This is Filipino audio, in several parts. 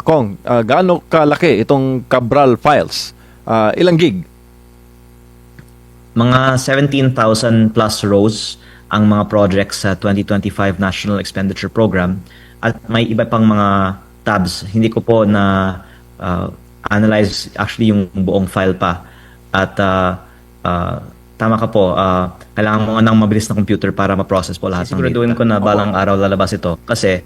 Kong, gaano kalaki itong Cabral Files? Ilang gig? Mga 17,000 plus rows ang mga projects sa 2025 National Expenditure Program at may iba pang mga tabs. Hindi ko po na analyze actually yung buong file pa. At tama ka po, kailangan mo nga ng mabilis na computer para ma-process po lahat ng data. Siguraduhin ko na balang araw lalabas ito kasi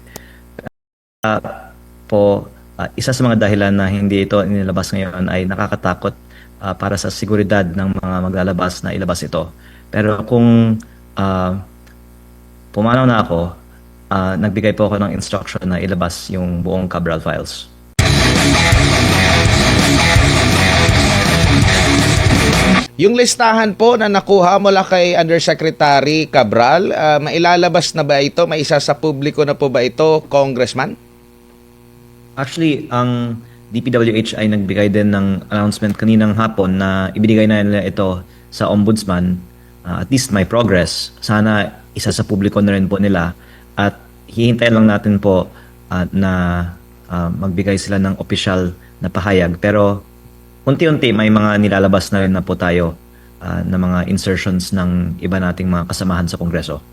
isa sa mga dahilan na hindi ito inilabas ngayon ay nakakatakot para sa seguridad ng mga maglalabas na ilabas ito. Pero kung pumanaw na ako, nagbigay po ako ng instruction na ilabas yung buong Cabral files. Yung listahan po na nakuha mula kay Undersecretary Cabral, mailalabas na ba ito? May isa sa publiko na po ba ito, Congressman? Actually, ang DPWH ay nagbigay din ng announcement kaninang hapon na ibinigay na nila ito sa Ombudsman. At least may progress. Sana isa sa publiko na rin po nila. At hihintayin lang natin po na magbigay sila ng opisyal na pahayag. Pero unti-unti may mga nilalabas na rin na po tayo na mga insertions ng iba nating mga kasamahan sa Kongreso.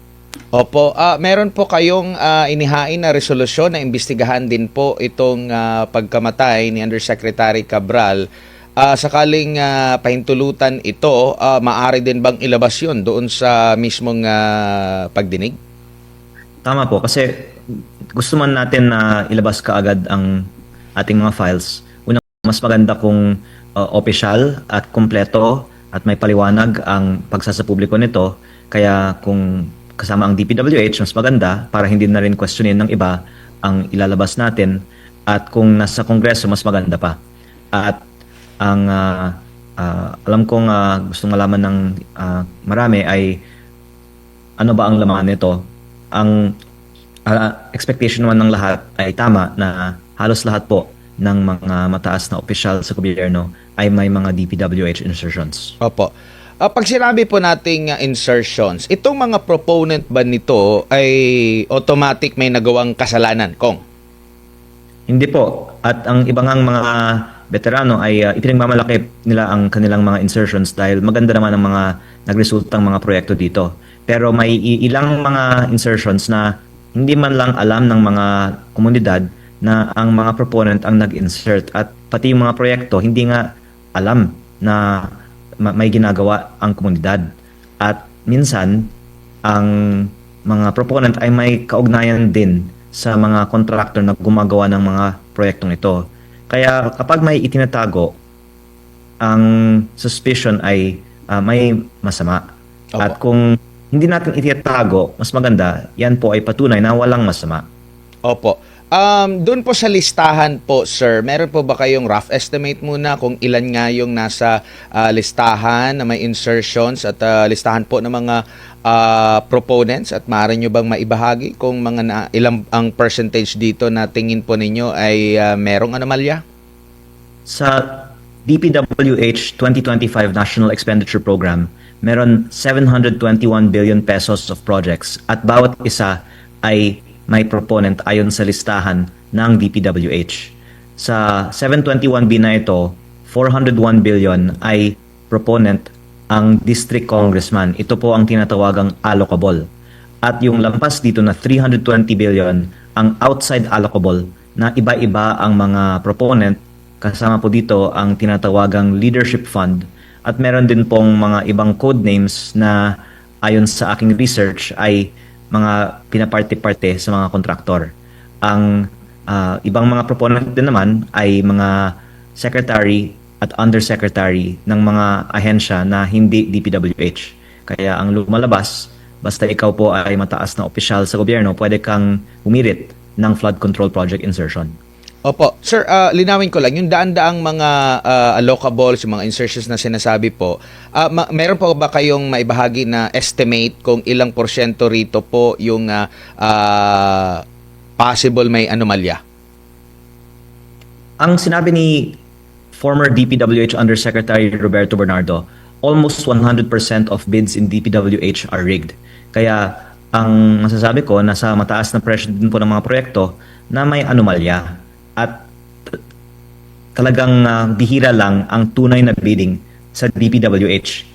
Opo, meron po kayong inihain na resolusyon na imbestigahan din po itong pagkamatay ni Undersecretary Cabral. Sakaling pahintulutan ito, maaari din bang ilabas yun doon sa mismong pagdinig? Tama po, kasi gusto man natin na ilabas kaagad ang ating mga files. Unang, mas maganda kung opisyal at kumpleto at may paliwanag ang pagsasapubliko nito. Kaya kung kasama ang DPWH, mas maganda para hindi na rin questionin ng iba ang ilalabas natin. At kung nasa Kongreso, mas maganda pa. At ang alam kong gustong malaman ng marami ay ano ba ang laman nito. Ang expectation naman ng lahat ay tama na halos lahat po ng mga mataas na opisyal sa gobyerno ay may mga DPWH insertions. Opo. Pag sinabi po nating insertions, itong mga proponent ba nito ay automatic may nagawang kasalanan, Kong? Hindi po. At ang ibang mga veterano ay ipinagmamalaki nila ang kanilang mga insertions dahil maganda naman ang mga nagresultang mga proyekto dito. Pero may ilang mga insertions na hindi man lang alam ng mga komunidad na ang mga proponent ang nag-insert at pati yung mga proyekto hindi nga alam na may ginagawa ang komunidad. At minsan, ang mga proponent ay may kaugnayan din sa mga contractor na gumagawa ng mga proyektong ito. Kaya kapag may itinatago, ang suspicion ay may masama. Opo. At kung hindi natin itinatago, mas maganda, yan po ay patunay na walang masama. Opo. Doon po sa listahan po, sir, meron po ba kayong rough estimate muna kung ilan nga yung nasa listahan na may insertions at listahan po ng mga proponents at maaari nyo bang maibahagi kung ilang ang percentage dito na tingin po ninyo ay merong anomalya? Sa DPWH 2025 National Expenditure Program, meron 721 billion pesos of projects at bawat isa ay may proponent ayon sa listahan ng DPWH. Sa 721B na ito, 401 billion ay proponent ang district congressman. Ito po ang tinatawagang allocable. At yung lampas dito na 320 billion ang outside allocable na iba-iba ang mga proponent. Kasama po dito ang tinatawagang leadership fund. At meron din pong mga ibang code names na ayon sa aking research ay mga pinaparte-parte sa mga kontraktor. Ang ibang mga proponent din naman ay mga secretary at undersecretary ng mga ahensya na hindi DPWH. Kaya ang lumalabas, basta ikaw po ay mataas na opisyal sa gobyerno, pwede kang humirit ng flood control project insertion. Opo. Sir, linawin ko lang, yung daan-daang mga allocables, yung mga insertions na sinasabi po, meron po ba kayong maibahagi na estimate kung ilang porsyento rito po yung possible may anomalya? Ang sinabi ni former DPWH Undersecretary Roberto Bernardo, almost 100% of bids in DPWH are rigged. Kaya ang masasabi ko, nasa mataas na pressure din po ng mga proyekto na may anomalya. at talagang bihira lang ang tunay na bidding sa DPWH.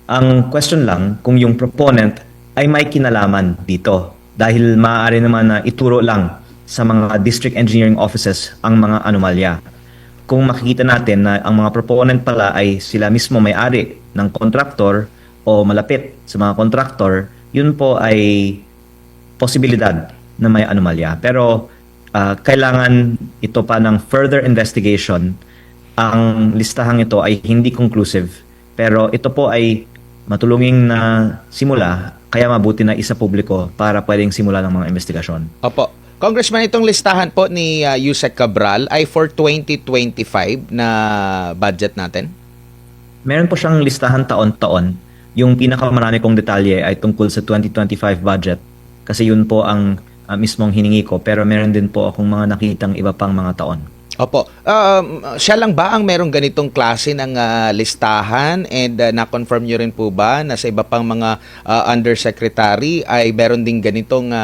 Ang question lang kung yung proponent ay may kinalaman dito dahil maaari naman na ituro lang sa mga district engineering offices ang mga anomalya. Kung makikita natin na ang mga proponent pala ay sila mismo may-ari ng kontraktor o malapit sa mga kontraktor, yun po ay posibilidad na may anomalya. Pero kailangan ito pa ng further investigation. Ang listahang ito ay hindi conclusive, pero ito po ay matulunging na simula, kaya mabuti na isa publiko para pwedeng simula ng mga investigasyon. Opo. Congressman, itong listahan po ni Yusek Cabral ay for 2025 na budget natin? Meron po siyang listahan taon-taon. Yung pinakamarami kong detalye ay tungkol sa 2025 budget kasi yun po ang mismong hiningi ko, pero meron din po akong mga nakitang iba pang mga taon. Opo. Siya lang ba ang merong ganitong klase ng listahan and na-confirm nyo rin po ba na sa iba pang mga undersecretary ay meron din ganitong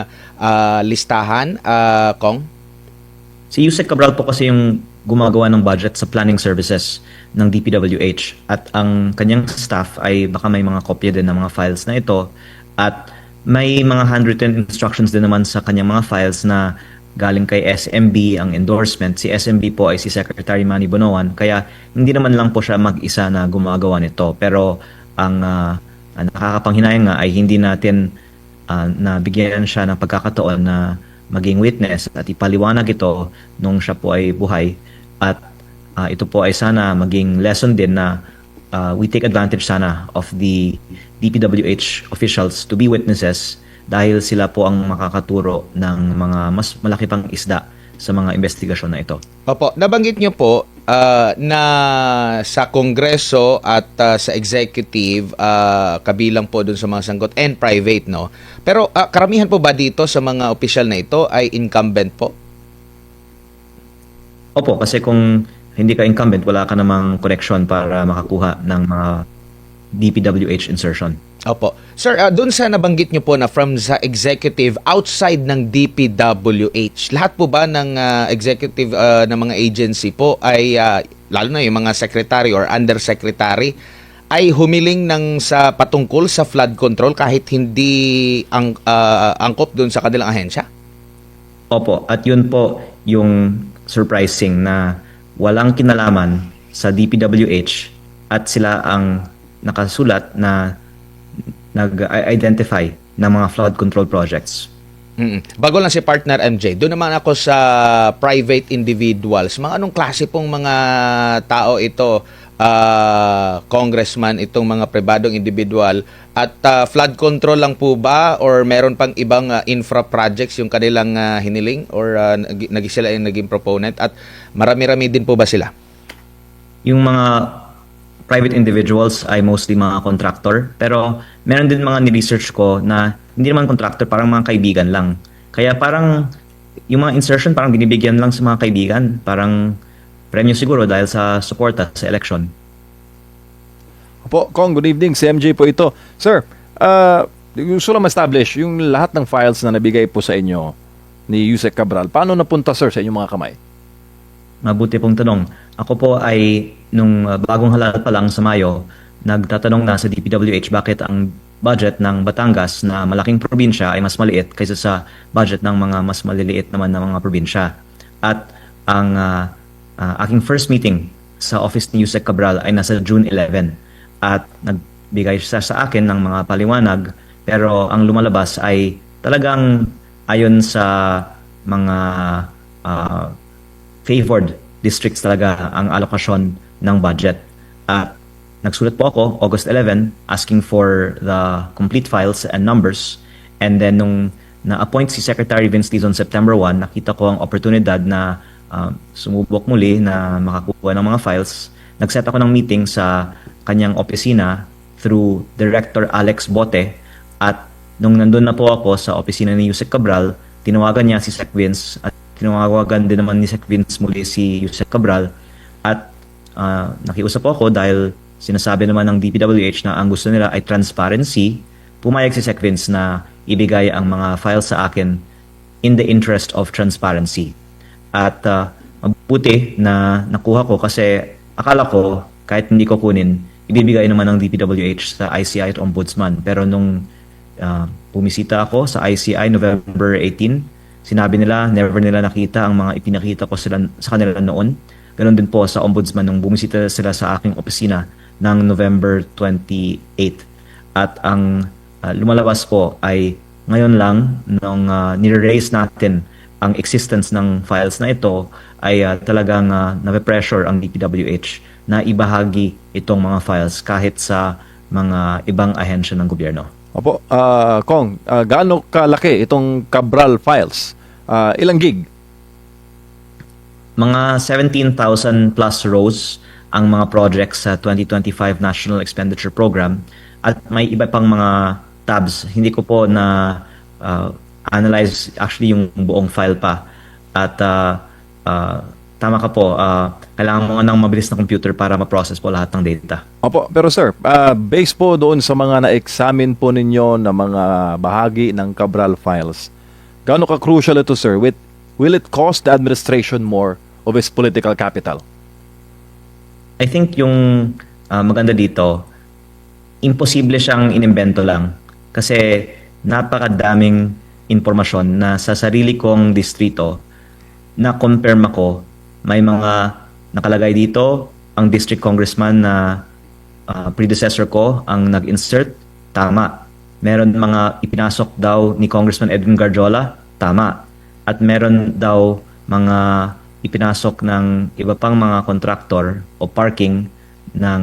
listahan, Kong? Si Yusek Cabral po kasi yung gumagawa ng budget sa planning services ng DPWH at ang kanyang staff ay baka may mga kopya din ng mga files na ito at may mga handwritten instructions din naman sa kanyang mga files na galing kay SMB ang endorsement. Si SMB po ay si Secretary Manny Bonoan, kaya hindi naman lang po siya mag-isa na gumagawa nito. Pero ang nakakapanghinayang nga ay hindi natin nabigyan siya ng pagkakataon na maging witness at ipaliwanag ito nung siya po ay buhay. At ito po ay sana maging lesson din na we take advantage sana of the DPWH officials to be witnesses dahil sila po ang makakaturo ng mga mas malaki pang isda sa mga investigasyon na ito. Opo, nabanggit nyo po na sa Kongreso at sa Executive, kabilang po dun sa mga sangkot and private, no? Pero karamihan po ba dito sa mga opisyal na ito ay incumbent po? Opo, kasi kung hindi ka incumbent, wala ka namang connection para makakuha ng mga DPWH insertion. Opo. Sir, doon sa nabanggit nyo po na from sa executive outside ng DPWH, lahat po ba ng executive ng mga agency po ay, lalo na yung mga secretary or undersecretary, ay humiling ng sa patungkol sa flood control kahit hindi angkop doon sa kanilang ahensya? Opo, at yun po yung surprising na walang kinalaman sa DPWH at sila ang nakasulat na nag-identify ng mga flood control projects. Bago lang si partner MJ, doon naman ako sa private individuals. Mga anong klase pong mga tao ito, congressman, itong mga pribadong individual? At flood control lang po ba or meron pang ibang infra projects yung kanilang hiniling or sila yung naging proponent? At marami-rami din po ba sila? Yung mga private individuals ay mostly mga contractor, pero meron din mga ni-research ko na hindi naman contractor, parang mga kaibigan lang. Kaya parang yung mga insertion parang binibigyan lang sa mga kaibigan, parang premyo siguro dahil sa suporta sa election. Opo, Kong, good evening. Si MJ po ito. Sir, gusto lang ma-establish yung lahat ng files na nabigay po sa inyo ni Yusek Cabral. Paano napunta, sir, sa inyong mga kamay? Mabuti pong tanong. Ako po ay nung bagong halal pa lang sa Mayo, nagtatanong na sa DPWH bakit ang budget ng Batangas na malaking probinsya ay mas maliit kaysa sa budget ng mga mas maliliit naman na mga probinsya. At ang aking first meeting sa office ni Yusek Cabral ay nasa June 11 at nagbigay siya sa akin ng mga paliwanag, pero ang lumalabas ay talagang ayon sa mga favored districts talaga ang alokasyon ng budget. At nagsulat po ako August 11 asking for the complete files and numbers, and then nung na-appoint si Secretary Vince Dizon September 1, nakita ko ang oportunidad na sumubok muli na makakuha ng mga files. Nag-set ako ng meeting sa kanyang opisina through Director Alex Bote, at nung nandun na po ako sa opisina ni Yusek Cabral, tinawagan niya si Sec Vince at tinawagan din naman ni Sec Vince muli si Yusek Cabral, at nakiusap po ako dahil sinasabi naman ng DPWH na ang gusto nila ay transparency. Pumayag si Sec Vince na ibigay ang mga files sa akin in the interest of transparency. At mabuti na nakuha ko kasi akala ko kahit hindi ko kunin, ibibigay naman ng DPWH sa ICI at Ombudsman. Pero nung bumisita ako sa ICI November 18, sinabi nila never nila nakita ang mga ipinakita ko sila, sa kanila noon. Ganon din po sa Ombudsman nung bumisita sila sa aking opisina ng November 28. At ang lumalabas po ay ngayon lang nung nire-raise natin ang existence ng files na ito ay talagang nape-pressure ang DPWH na ibahagi itong mga files kahit sa mga ibang ahensya ng gobyerno. Opo, Kong, gaano kalaki itong Cabral files? Ilang gig? Mga 17,000 plus rows ang mga projects sa 2025 National Expenditure Program at may iba pang mga tabs. Hindi ko po na analyze actually yung buong file pa. At tama ka po, kailangan mo ng mabilis na computer para ma-process po lahat ng data. Opo, pero sir, based po doon sa mga na-examine po ninyo na mga bahagi ng Cabral files, gaano ka-crucial ito, sir? Will it cost the administration more of its political capital? I think yung maganda dito, imposible siyang inimbento lang. Kasi napakadaming impormasyon na sa sarili kong distrito na confirm ako, may mga nakalagay dito, ang district congressman na predecessor ko ang nag-insert, tama. Meron mga ipinasok daw ni Congressman Edwin Garjola, tama. At meron daw mga ipinasok ng iba pang mga contractor o parking ng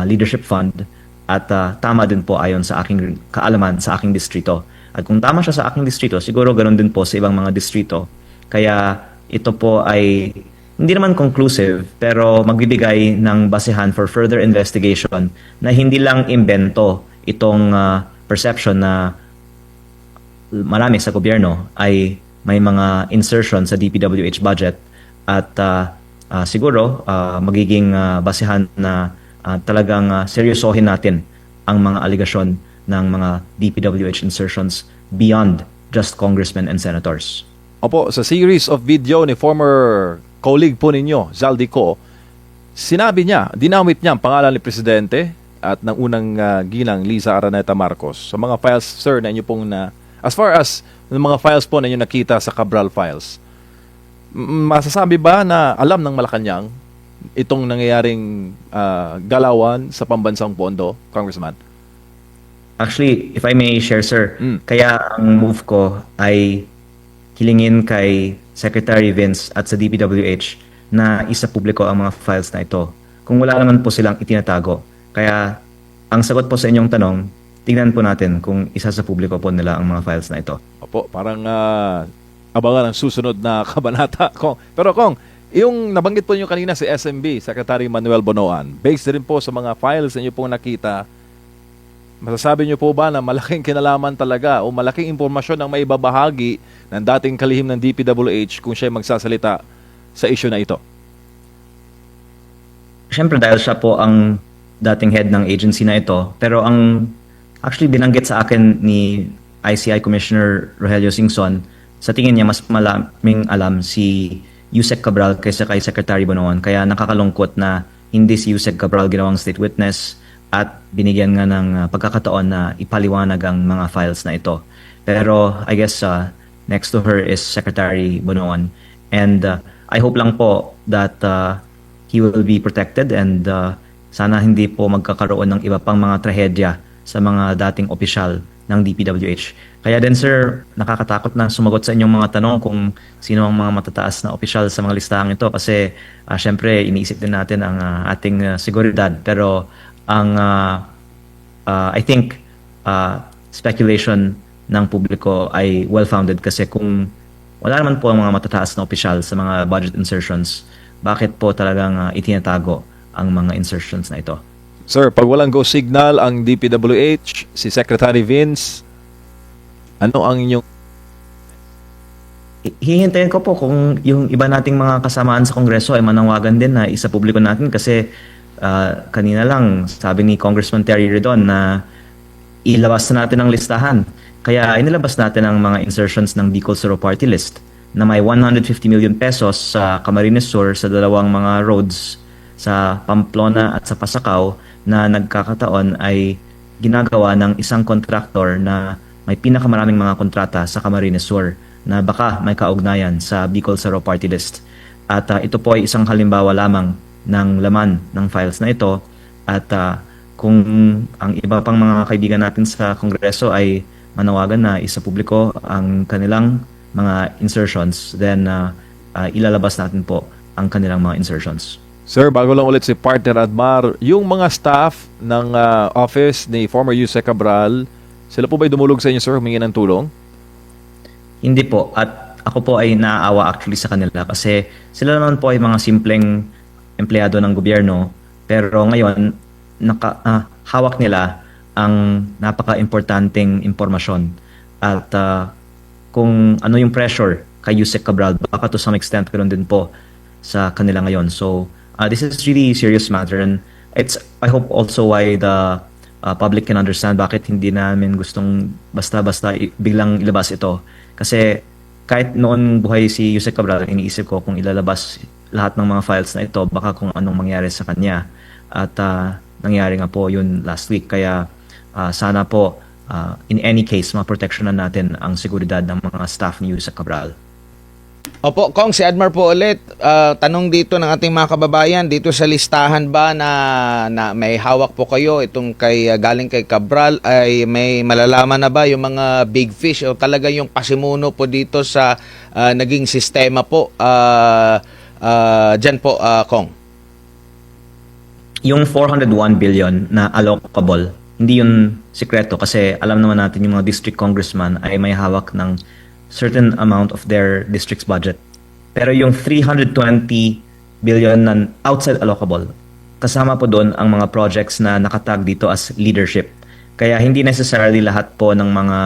leadership fund at tama din po ayon sa aking kaalaman sa aking distrito. At kung tama siya sa aking distrito, siguro ganoon din po sa ibang mga distrito. Kaya ito po ay hindi naman conclusive pero magbibigay ng basehan for further investigation na hindi lang imbento itong perception na marami sa gobyerno ay may mga insertion sa DPWH budget at siguro magiging basehan na talagang seryosohin natin ang mga aligasyon ng mga DPWH insertions beyond just congressmen and senators. Opo, sa series of video ni former colleague po ninyo, Zaldico, sinabi niya, dinamit niya ang pangalan ni Presidente at ng unang ginang Liza Araneta Marcos. Sa mga files, sir, na inyo pong as far as ng mga files po na inyo nakita sa Cabral files, masasabi ba na alam ng Malacanang itong nangyayaring galawan sa pambansang pondo, Congressman? Actually, if I may share, sir, kaya ang move ko ay hilingin kay Secretary Vince at sa DPWH na isa publiko ang mga files na ito. Kung wala naman po silang itinatago. Kaya ang sagot po sa inyong tanong, tingnan po natin kung isa sa publiko po nila ang mga files na ito. Opo, parang abangan ang susunod na kabanata, Kong. Pero Kong, yung nabanggit po niyo kanina si SMB, Secretary Manuel Bonoan, based din po sa mga files na niyo pong nakita, masasabi niyo po ba na malaking kinalaman talaga o malaking impormasyon ang maibabahagi ng dating kalihim ng DPWH kung siya magsasalita sa issue na ito? Siyempre dahil siya po ang dating head ng agency na ito, pero ang actually binanggit sa akin ni ICI Commissioner Rogelio Singson, sa tingin niya mas malaming alam si Yusek Cabral kaysa kay Secretary Bonoan. Kaya nakakalungkot na hindi si Yusek Cabral ginawang state witness at binigyan nga ng pagkakataon na ipaliwanag ang mga files na ito. Pero I guess next to her is Secretary Bonoan. And I hope lang po that he will be protected and sana hindi po magkakaroon ng iba pang mga trahedya sa mga dating opisyal ng DPWH. Kaya din sir, nakakatakot na sumagot sa inyong mga tanong kung sino ang mga matataas na opisyal sa mga listahang ito kasi syempre iniisip din natin ang ating seguridad. Pero ang I think speculation ng publiko ay well-founded kasi kung wala naman po ang mga matataas na opisyal sa mga budget insertions, bakit po talagang itinatago ang mga insertions na ito? Sir, pag walang go signal ang DPWH, si Secretary Vince, ano ang inyong... Hihintayin ko po kung yung iba nating mga kasamaan sa Kongreso ay manawagan din na isa publiko natin kasi kanina lang sabi ni Congressman Terry Redon na ilabas na natin ang listahan. Kaya inilabas natin ang mga insertions ng Bicol Zero Party List na may 150 million pesos sa Camarines Sur sa dalawang mga roads sa Pamplona at sa Pasacao na nagkakataon ay ginagawa ng isang kontraktor na may pinakamaraming mga kontrata sa Camarines Sur na baka may kaugnayan sa Bicol Saro Party List. At ito po ay isang halimbawa lamang ng laman ng files na ito. At kung ang iba pang mga kaibigan natin sa Kongreso ay manawagan na isa publiko ang kanilang mga insertions, then ilalabas natin po ang kanilang mga insertions. Sir, bago lang ulit si Partner Admar, yung mga staff ng office ni former Yusek Cabral, sila po ba'y dumulog sa inyo, sir, humingi ng tulong? Hindi po. At ako po ay naaawa actually sa kanila kasi sila naman po ay mga simpleng empleyado ng gobyerno, pero ngayon hawak nila ang napaka-importanteng impormasyon. At kung ano yung pressure kay Yusek Cabral, baka to some extent ganoon din po sa kanila ngayon. So this is really serious matter, and I hope also why the public can understand bakit hindi namin gustong basta-basta biglang ilabas ito. Kasi kahit noon buhay si Yusek Cabral, iniisip ko kung ilalabas lahat ng mga files na ito, baka kung anong mangyari sa kanya. At nangyari nga po yun last week. Kaya sana po in any case, maproteksyonan natin ang seguridad ng mga staff ni Yusek Cabral. Opo, Kong, si Admar po ulit. Tanong dito ng ating mga kababayan, dito sa listahan ba na may hawak po kayo, itong galing kay Cabral, ay may malalaman na ba yung mga big fish o talaga yung pasimuno po dito sa naging sistema po dyan po, Kong? Yung 401 billion na allocable, hindi yun sikreto kasi alam naman natin yung mga district congressman ay may hawak ng certain amount of their district's budget. Pero yung 320 billion na outside allocable, kasama po doon ang mga projects na nakatag dito as leadership. Kaya hindi necessarily lahat po ng mga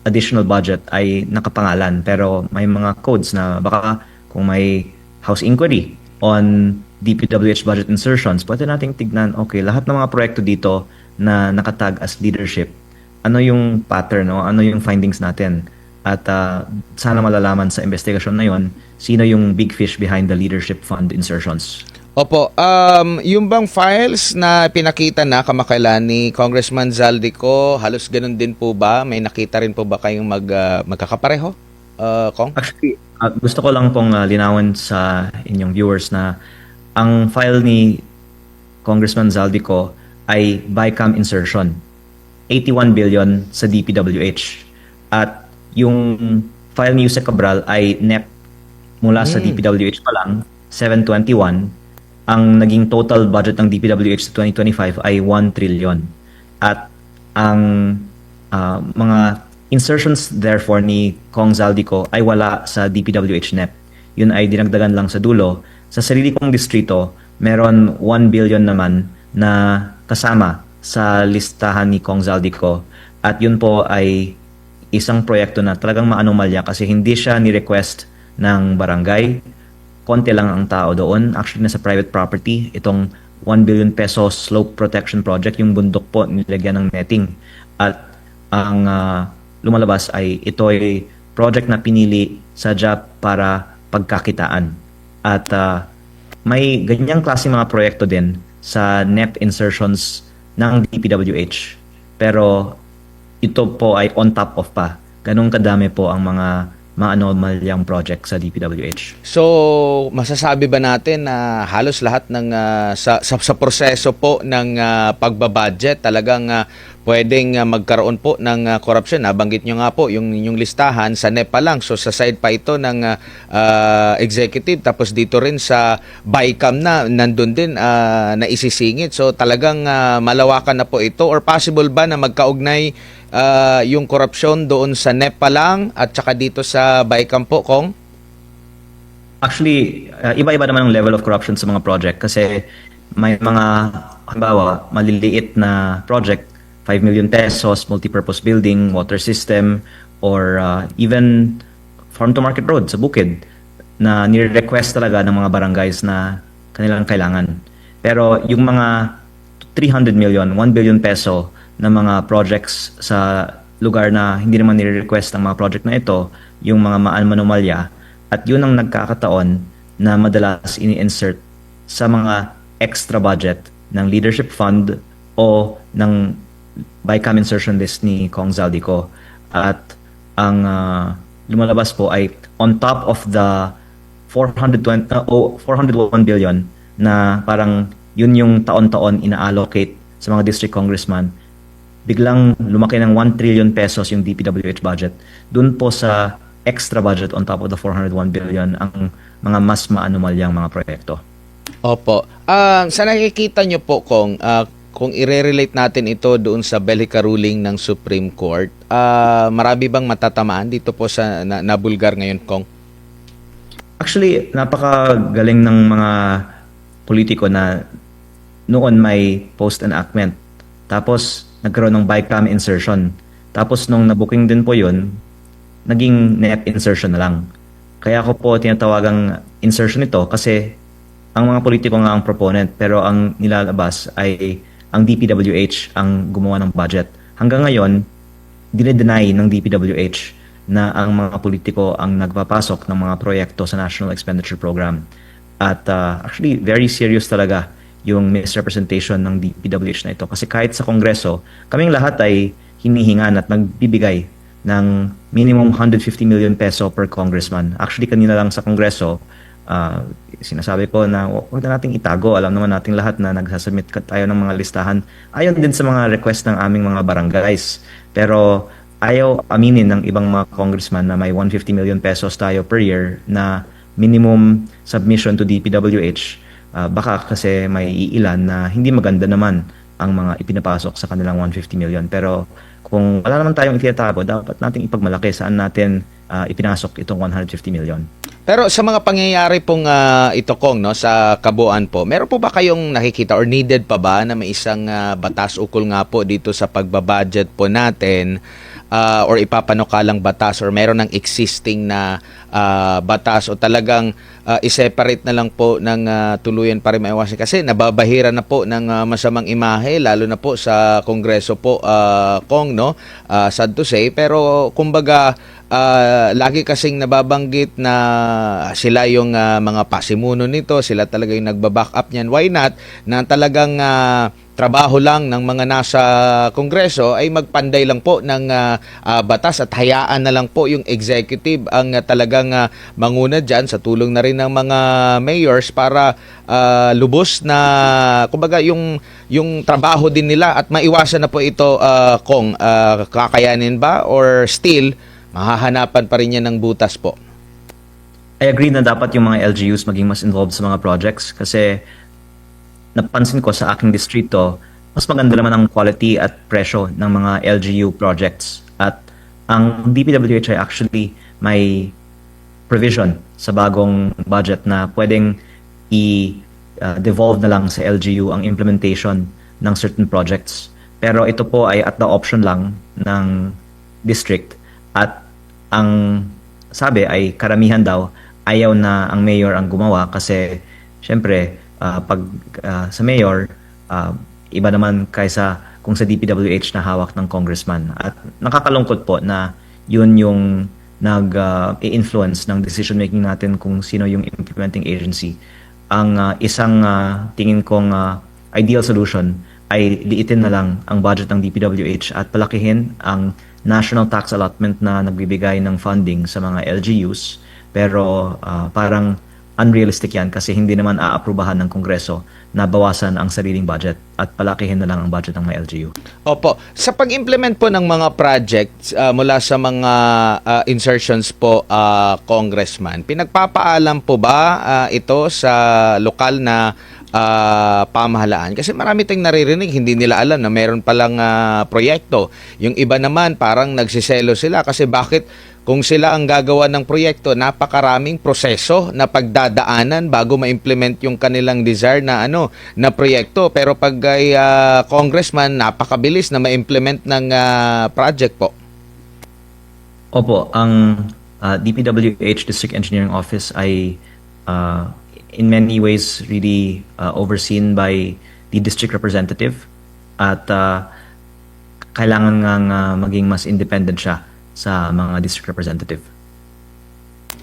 additional budget ay nakapangalan. Pero may mga codes na baka kung may House inquiry on DPWH budget insertions, pwede nating tignan, okay, lahat ng mga proyekto dito na nakatag as leadership, ano yung pattern, no? Ano yung findings natin? At sana malalaman sa investigasyon na yon sino yung big fish behind the leadership fund insertions. Opo, yung bang files na pinakita na kamakailan ni Congressman Zaldico, halos ganun din po ba? May nakita rin po ba kayong magkakapareho, Kong? Actually, gusto ko lang pong linawin sa inyong viewers na ang file ni Congressman Zaldico ay BICAM insertion, 81 billion sa DPWH. At yung file ni Yusek Cabral ay NEP mula sa DPWH pa lang, 721. Ang naging total budget ng DPWH sa 2025 ay 1 trillion. At ang mga insertions therefore ni Kong Zaldico ay wala sa DPWH NEP. Yun ay dinagdagan lang sa dulo. Sa sarili kong distrito, meron 1 billion naman na kasama sa listahan ni Kong Zaldico. At yun po ay isang proyekto na talagang maanomalya kasi hindi siya ni-request ng barangay. Konti lang ang tao doon. Actually, nasa private property. Itong 1 billion peso slope protection project, yung bundok po, nilagyan ng netting. At ang lumalabas ay ito ay project na pinili sadya para pagkakitaan. At may ganyang klase mga proyekto din sa NEP insertions ng DPWH. Pero ito po ay on top of pa. Ganun kadami po ang mga maanomalyang project sa DPWH. So, masasabi ba natin na halos lahat ng sa proseso po ng pagbabudget talagang pwedeng magkaroon po ng corruption? Nabanggit nyo nga po yung listahan sa NEPA lang. So, sa side pa ito ng executive, tapos dito rin sa BICAM na nandun din na isisingit. So, talagang malawakan na po ito, or possible ba na magkaugnay yung korupsyon doon sa NEPA lang at saka dito sa BICAM po, Kong? Actually, iba-iba naman ang level of corruption sa mga project kasi may mga, halimbawa, maliliit na project, 5 million pesos, multipurpose building, water system, or even farm-to-market road sa bukid na nire-request talaga ng mga barangays na kanilang kailangan. Pero yung mga 300 million, 1 billion peso na mga projects sa lugar na hindi naman nire-request ang mga project na ito, yung mga anomalya at yun ang nagkakataon na madalas ini-insert sa mga extra budget ng leadership fund o ng BICAM insertion list ni Kong Zaldico. At ang lumalabas po ay on top of the 401 billion na parang yun yung taon-taon ina-allocate sa mga district congressman, biglang lumaki ng 1 trillion pesos yung DPWH budget. Doon po sa extra budget on top of the 401 billion ang mga mas maanumalyang mga proyekto. Opo. Sa nakikita nyo po, kung i-relate natin ito doon sa Bellica ruling ng Supreme Court, marami bang matatamaan dito po sa nabulgar ngayon, Kong? Actually, napakagaling ng mga politiko na noon may post-enactment. Tapos, nagkaroon ng BICAM insertion. Tapos, nung nabooking din po yun, naging net insertion na lang. Kaya ako po tinatawagang insertion ito kasi ang mga politiko nga ang proponent pero ang nilalabas ay ang DPWH ang gumawa ng budget. Hanggang ngayon, dinedeny ng DPWH na ang mga politiko ang nagpapasok ng mga proyekto sa National Expenditure Program. At actually, very serious talaga yung misrepresentation ng DPWH na ito. Kasi kahit sa Kongreso, kaming lahat ay hinihingan at nagbibigay ng minimum 150 million peso per congressman. Actually, kanina lang sa Kongreso, sinasabi ko na huwag na nating itago. Alam naman nating lahat na nagsasubmit tayo ng mga listahan. Ayon din sa mga request ng aming mga barangays. Pero ayaw aminin ng ibang mga congressman na may 150 million pesos tayo per year na minimum submission to DPWH. Baka kasi may iilan na hindi maganda naman ang mga ipinapasok sa kanilang 150 million. Pero kung wala naman tayong itinatago, dapat nating ipagmalaki saan natin ipinasok itong 150 million. Pero sa mga pangyayari pong ito, Kong, no, sa kabuuan po, meron po ba kayong nakikita or needed pa ba na may isang batas ukol nga po dito sa pagbabudget po natin or ipapanukalang batas or meron ng existing na batas o talagang i-separate na lang po ng tuluyan para maiwasan? Kasi nababahira na po ng masamang imahe, lalo na po sa Kongreso po, Kong, no? Sad to say. Pero kumbaga, lagi kasing nababanggit na sila yung mga pasimuno nito, sila talaga yung nagbaback up niyan. Why not na talagang trabaho lang ng mga nasa Kongreso ay magpanday lang po ng batas at hayaan na lang po yung executive ang talagang manguna dyan sa tulong na rin ng mga mayors para lubos na kumbaga yung trabaho din nila at maiwasan na po ito, Kong. Kakayanin ba or still mahahanapan pa rin yan ng butas po? I agree na dapat yung mga LGUs maging mas involved sa mga projects kasi napansin ko sa aking distrito, mas maganda naman ang quality at presyo ng mga LGU projects. At ang DPWH ay actually may provision sa bagong budget na pwedeng i-devolve na lang sa LGU ang implementation ng certain projects. Pero ito po ay at the option lang ng district at ang sabi ay karamihan daw ayaw na ang mayor ang gumawa kasi syempre pag sa mayor iba naman kaysa kung sa DPWH na hawak ng congressman. At nakakalungkot po na yun yung nag-i-influence ng decision making natin kung sino yung implementing agency. Ang isang tingin kong ideal solution ay liitin na lang ang budget ng DPWH at palakihin ang national tax allotment na nagbibigay ng funding sa mga LGUs. Pero parang unrealistic yan kasi hindi naman aaprubahan ng Kongreso na bawasan ang sariling budget at palakihin na lang ang budget ng mga LGU. Opo. Sa pag-implement po ng mga projects mula sa mga insertions po, Congressman, pinagpapaalam po ba ito sa lokal na pamahalaan? Kasi marami tayong naririnig, hindi nila alam na meron palang proyekto. Yung iba naman parang nagsiselo sila kasi bakit kung sila ang gagawa ng proyekto, napakaraming proseso na pagdadaanan bago ma-implement yung kanilang desire na na proyekto. Pero pag ay congressman, napakabilis na ma-implement ng project po. Opo, ang DPWH District Engineering Office ay in many ways really overseen by the district representative at kailangan nga maging mas independent siya sa mga district representative.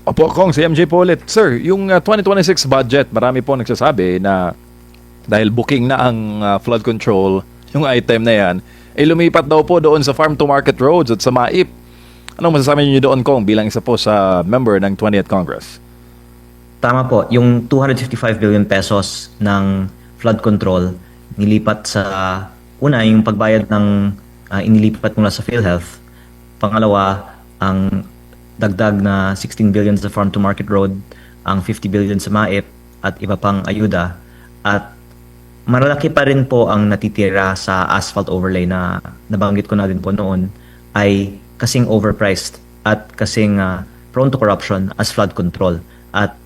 Opo, Kong, si MJ po ulit. Sir, yung 2026 budget, marami po nagsasabi na dahil booking na ang flood control, yung item na yan, ay lumipat daw po doon sa farm to market roads at sa MAIP. Anong masasabi niyo doon, Kong, bilang isa po sa member ng 20th Congress? Tama po, yung 255 billion pesos ng flood control nilipat sa una yung pagbayad ng inilipat mula sa PhilHealth. Pangalawa, ang dagdag na 16 billion sa farm to market road, ang 50 billion sa MAIP at iba pang ayuda. At malaki pa rin po ang natitira sa asphalt overlay na nabanggit ko na din po noon ay kasing overpriced at kasing prone to corruption as flood control. At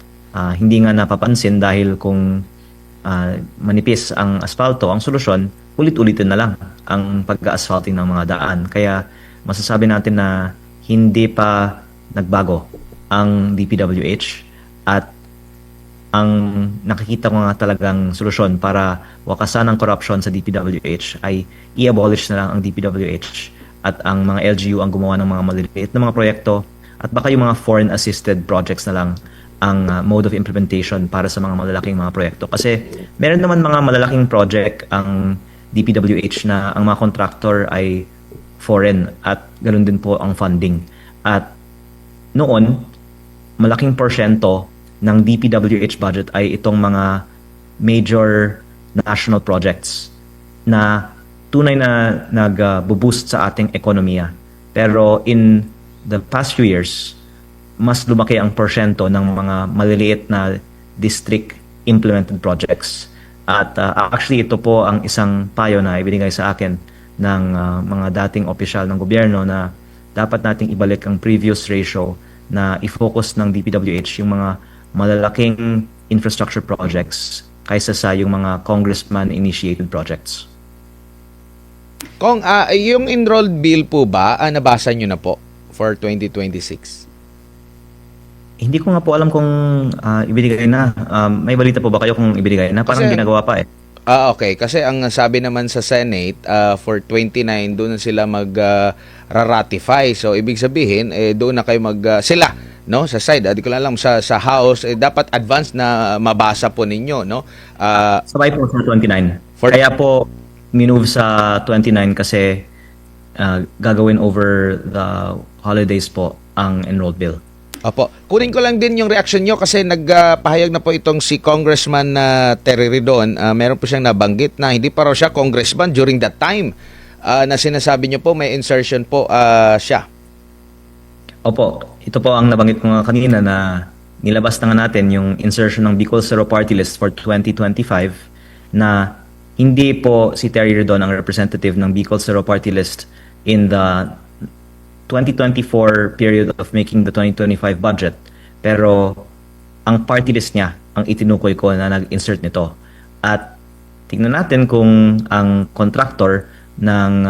hindi nga napapansin dahil kung manipis ang asfalto, ang solusyon, ulit-ulitin na lang ang pag-asphalting ng mga daan. Kaya masasabi natin na hindi pa nagbago ang DPWH at ang nakikita ko nga talagang solusyon para wakasan ang corruption sa DPWH ay i-abolish na lang ang DPWH at ang mga LGU ang gumawa ng mga maliliit na mga proyekto at baka yung mga foreign assisted projects na lang ang mode of implementation para sa mga malalaking mga proyekto. Kasi meron naman mga malalaking project ang DPWH na ang mga contractor ay foreign at ganoon din po ang funding. At noon, malaking porsyento ng DPWH budget ay itong mga major national projects na tunay na nag-boost sa ating ekonomiya. Pero in the past few years, mas lumaki ang porsyento ng mga maliliit na district implemented projects. At actually ito po ang isang payo na ibinigay sa akin ng mga dating opisyal ng gobyerno na dapat nating ibalik ang previous ratio na i-focus ng DPWH yung mga malalaking infrastructure projects kaysa sa yung mga congressman-initiated projects. Kong, yung enrolled bill po ba, nabasa nyo na po for 2026? Hindi ko nga po alam kung ibinigay na. May balita po ba kayo kung ibinigay na? Parang Kasi ginagawa pa eh. Okay. Kasi ang sabi naman sa Senate, for 29, doon na sila mag-ratify. So, ibig sabihin, doon na kayo sila, no? Sa side, di ko lang alam, sa House, dapat advance na mabasa po ninyo, no? Sabay po sa 29. Kaya po, minove sa 29 kasi gagawin over the holidays po ang enrolled bill. Opo. Kunin ko lang din yung reaction nyo kasi nagpahayag na po itong si Congressman Terry Ridon. Meron po siyang nabanggit na hindi pa raw siya congressman during that time na sinasabi nyo po may insertion po siya. Opo, ito po ang nabanggit ko nga kanina na nilabas na nga natin yung insertion ng Bicol Zero Party List for 2025 na hindi po si Terry Ridon ang representative ng Bicol Zero Party List in the 2024 period of making the 2025 budget. Pero ang party list niya ang itinukoy ko na nag-insert nito. At tingnan natin kung ang contractor ng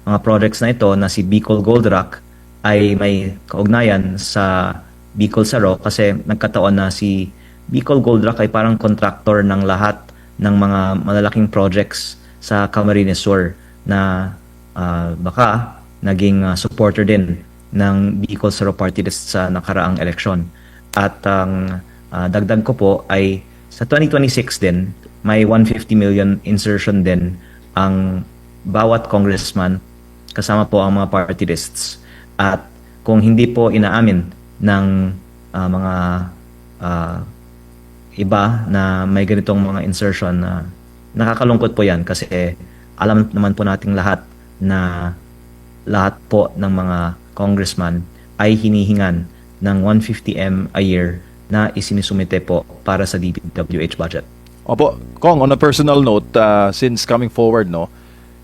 mga projects na ito na si Bicol Gold Rock ay may kaugnayan sa Bicol Zero kasi nagkataon na si Bicol Gold Rock ay parang contractor ng lahat ng mga malalaking projects sa Camarines Sur na baka naging supporter din ng Bicol Zero Party List sa nakaraang eleksyon. At ang dagdag ko po ay sa 2026 din, may 150 million insertion din ang bawat congressman kasama po ang mga party lists. At kung hindi po inaamin ng mga iba na may ganitong mga insertion, nakakalungkot po yan kasi alam naman po nating lahat na lahat po ng mga congressman ay hinihingan ng 150M a year na isinisumite po para sa DPWH budget. Opo, Kong, on a personal note, since coming forward, no,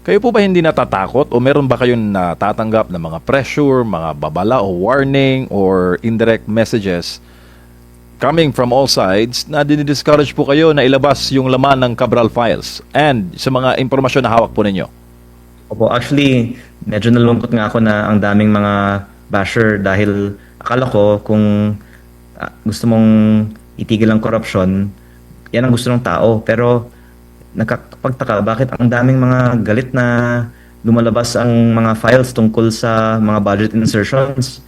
kayo po ba hindi natatakot o meron ba kayong natatanggap na mga pressure, mga babala o warning or indirect messages coming from all sides na dinidiscourage po kayo na ilabas yung laman ng Cabral files and sa mga impormasyon na hawak po ninyo? Opo, actually, medyo nalungkot nga ako na ang daming mga basher dahil akala ko kung gusto mong itigil ang korupsyon, yan ang gusto ng tao. Pero nakakapagtaka, bakit ang daming mga galit na lumalabas ang mga files tungkol sa mga budget insertions?